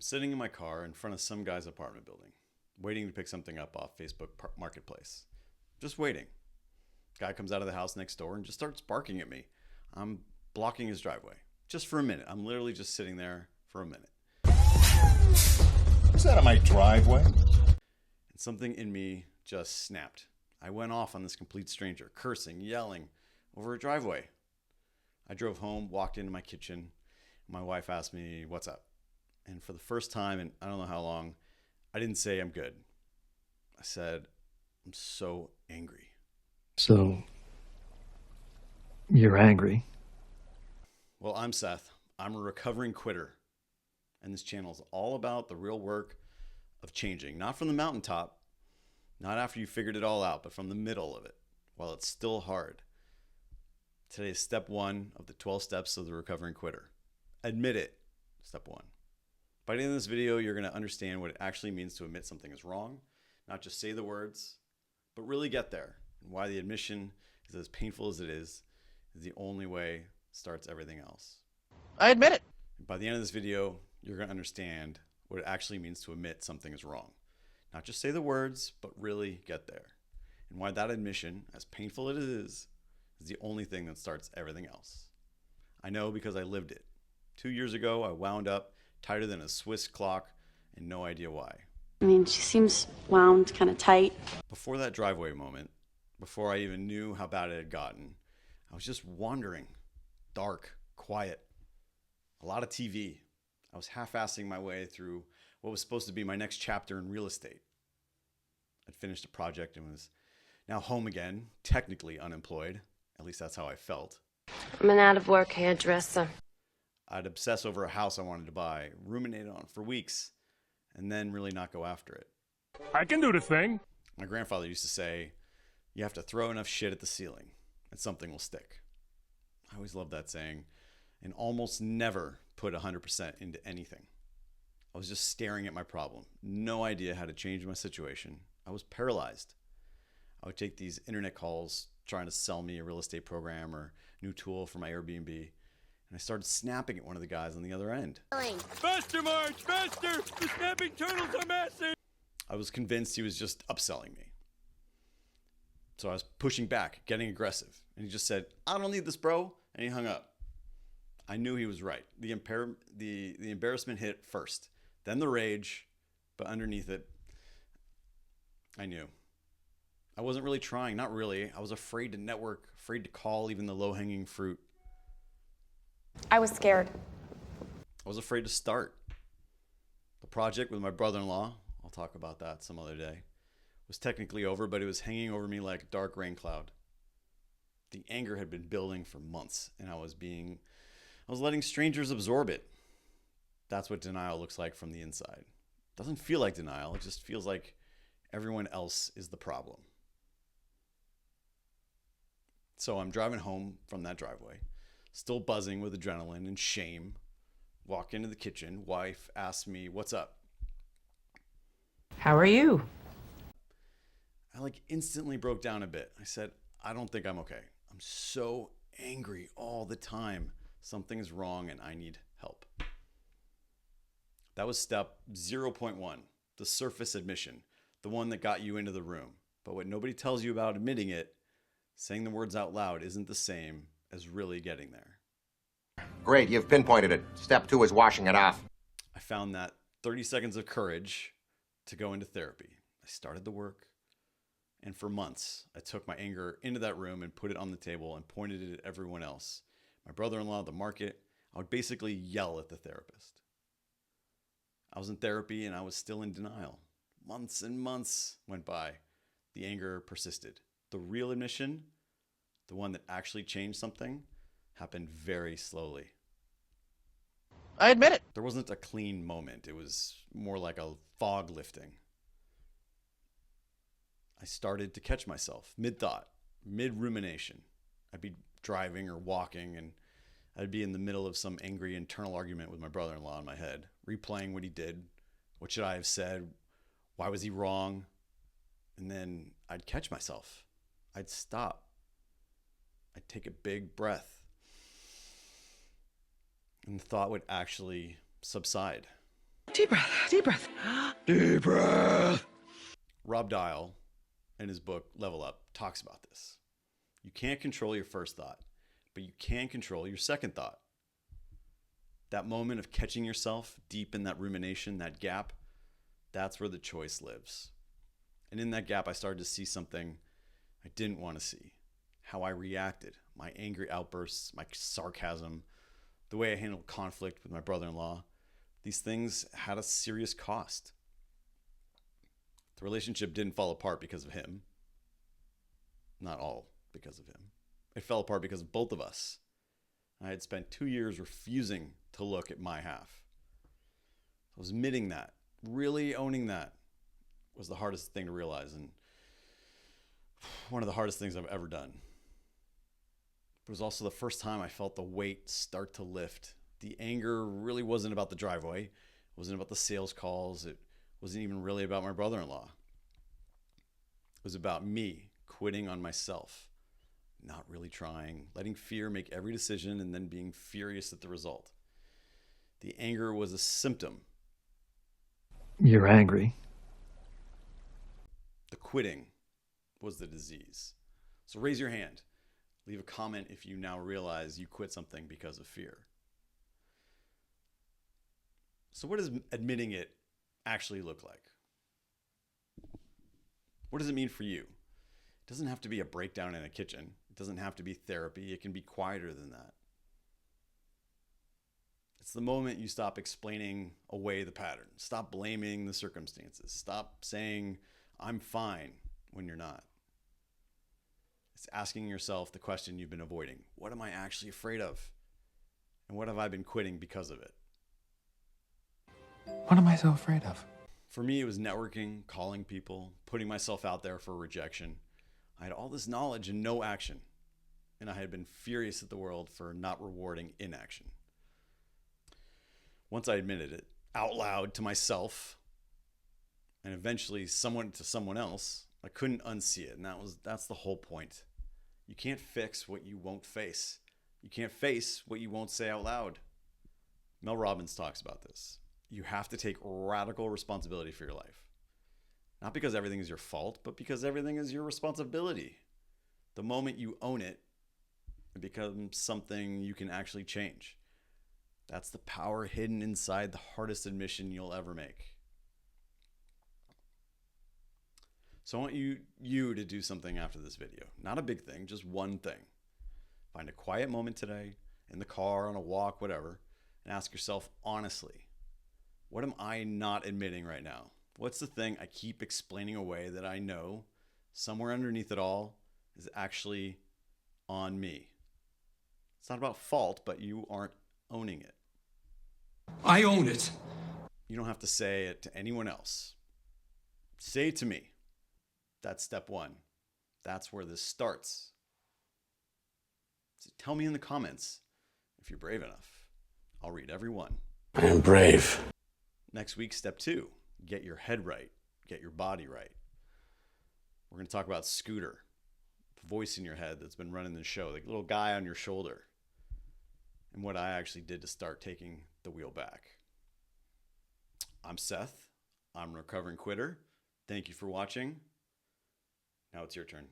sitting in my car in front of some guy's apartment building, waiting to pick something up off Facebook Marketplace. Just waiting. Guy comes out of the house next door and just starts barking at me. I'm blocking his driveway. Just for a minute. I'm literally just sitting there for a minute. Is that on my driveway? And something in me just snapped. I went off on this complete stranger, cursing, yelling over a driveway. I drove home, walked into my kitchen. My wife asked me, "What's up?" And for the first time in I don't know how long, I didn't say I'm good. I said, "I'm so angry." So, you're angry? Well, I'm Seth. I'm a recovering quitter. And this channel is all about the real work of changing, not from the mountaintop, not after you figured it all out, but from the middle of it, while it's still hard. Today is step 1 of the 12 steps of the recovering quitter. Admit it. Step 1. By the end of this video, you're going to understand what it actually means to admit something is wrong, not just say the words, but really get there, and why the admission is as painful as it is the only way starts everything else. I admit it. By the end of this video, you're going to understand what it actually means to admit something is wrong. Not just say the words, but really get there. And why that admission, as painful as it is the only thing that starts everything else. I know because I lived it. 2 years ago, I wound up tighter than a Swiss clock and no idea why. I mean, she seems wound kind of tight. Before that driveway moment, before I even knew how bad it had gotten, I was just wandering. Dark, quiet, a lot of TV. I was half-assing my way through what was supposed to be my next chapter in real estate. I'd finished a project and was now home again, technically unemployed. At least that's how I felt. I'm an out-of-work hairdresser. I'd obsess over a house I wanted to buy, ruminate on it for weeks, and then really not go after it. I can do the thing. My grandfather used to say, "You have to throw enough shit at the ceiling and something will stick." I always loved that saying and almost never put 100% into anything. I was just staring at my problem. No idea how to change my situation. I was paralyzed. I would take these internet calls trying to sell me a real estate program or new tool for my Airbnb. And I started snapping at one of the guys on the other end. Faster, Marge, faster! The snapping turtles are massive! I was convinced he was just upselling me. So I was pushing back, getting aggressive. And he just said, "I don't need this, bro." And he hung up. I knew he was right. The embarrassment hit first, then the rage, but underneath it, I knew. I wasn't really trying, not really. I was afraid to network, afraid to call even the low-hanging fruit. I was scared. I was afraid to start. The project with my brother-in-law, I'll talk about that some other day, was technically over, but it was hanging over me like a dark rain cloud. The anger had been building for months, and I was letting strangers absorb it. That's what denial looks like from the inside. It doesn't feel like denial. It just feels like everyone else is the problem. So I'm driving home from that driveway, still buzzing with adrenaline and shame. Walk into the kitchen. Wife asks me, "What's up?" How are you? I instantly broke down a bit. I said, "I don't think I'm okay. I'm so angry all the time. Something's wrong and I need help." That was step 0.1, the surface admission, the one that got you into the room. But what nobody tells you about admitting it, saying the words out loud, isn't the same as really getting there. Great, you've pinpointed it. Step 2 is washing it off. I found that 30 seconds of courage to go into therapy. I started the work. And for months, I took my anger into that room and put it on the table and pointed it at everyone else. My brother-in-law, the market. I would basically yell at the therapist. I was in therapy and I was still in denial. Months and months went by. The anger persisted. The real admission, the one that actually changed something, happened very slowly. I admit it. There wasn't a clean moment. It was more like a fog lifting. I started to catch myself mid-thought, mid-rumination. I'd be driving or walking and I'd be in the middle of some angry internal argument with my brother-in-law in my head, replaying what he did. What should I have said? Why was he wrong? And then I'd catch myself. I'd stop. I'd take a big breath. And the thought would actually subside. Deep breath, deep breath. Deep breath. Rob Dial, in his book Level Up, talks about this. You can't control your first thought, but you can control your second thought. That moment of catching yourself deep in that rumination, that gap, that's where the choice lives. And in that gap, I started to see something I didn't want to see. How I reacted, my angry outbursts, my sarcasm, the way I handled conflict with my brother-in-law. These things had a serious cost. The relationship didn't fall apart because of him. Not all because of him. It fell apart because of both of us. I had spent 2 years refusing to look at my half. I was admitting that, really owning that, was the hardest thing to realize, and one of the hardest things I've ever done. It was also the first time I felt the weight start to lift. The anger really wasn't about the driveway. It wasn't about the sales calls. It wasn't even really about my brother-in-law. It was about me quitting on myself, not really trying, letting fear make every decision, and then being furious at the result. The anger was a symptom. You're angry. The quitting was the disease. So raise your hand. Leave a comment if you now realize you quit something because of fear. So what does admitting it actually look like? What does it mean for you? It doesn't have to be a breakdown in a kitchen. It doesn't have to be therapy. It can be quieter than that. It's the moment you stop explaining away the pattern. Stop blaming the circumstances. Stop saying, I'm fine, when you're not. It's asking yourself the question you've been avoiding. What am I actually afraid of? And what have I been quitting because of it? What am I so afraid of? For me, it was networking, calling people, putting myself out there for rejection. I had all this knowledge and no action. And I had been furious at the world for not rewarding inaction. Once I admitted it out loud to myself, and eventually to someone else, I couldn't unsee it. And that's the whole point. You can't fix what you won't face. You can't face what you won't say out loud. Mel Robbins talks about this. You have to take radical responsibility for your life. Not because everything is your fault, but because everything is your responsibility. The moment you own it, it becomes something you can actually change. That's the power hidden inside the hardest admission you'll ever make. So I want you to do something after this video. Not a big thing, just one thing. Find a quiet moment today, in the car, on a walk, whatever, and ask yourself honestly, what am I not admitting right now? What's the thing I keep explaining away that I know somewhere underneath it all is actually on me? It's not about fault, but you aren't owning it. I own it. You don't have to say it to anyone else. Say it to me. That's step one. That's where this starts. So tell me in the comments if you're brave enough. I'll read every one. I am brave. Next week, step two, get your head right, get your body right. We're going to talk about Scooter, the voice in your head that's been running the show, the little guy on your shoulder, and what I actually did to start taking the wheel back. I'm Seth. I'm a recovering quitter. Thank you for watching. Now it's your turn.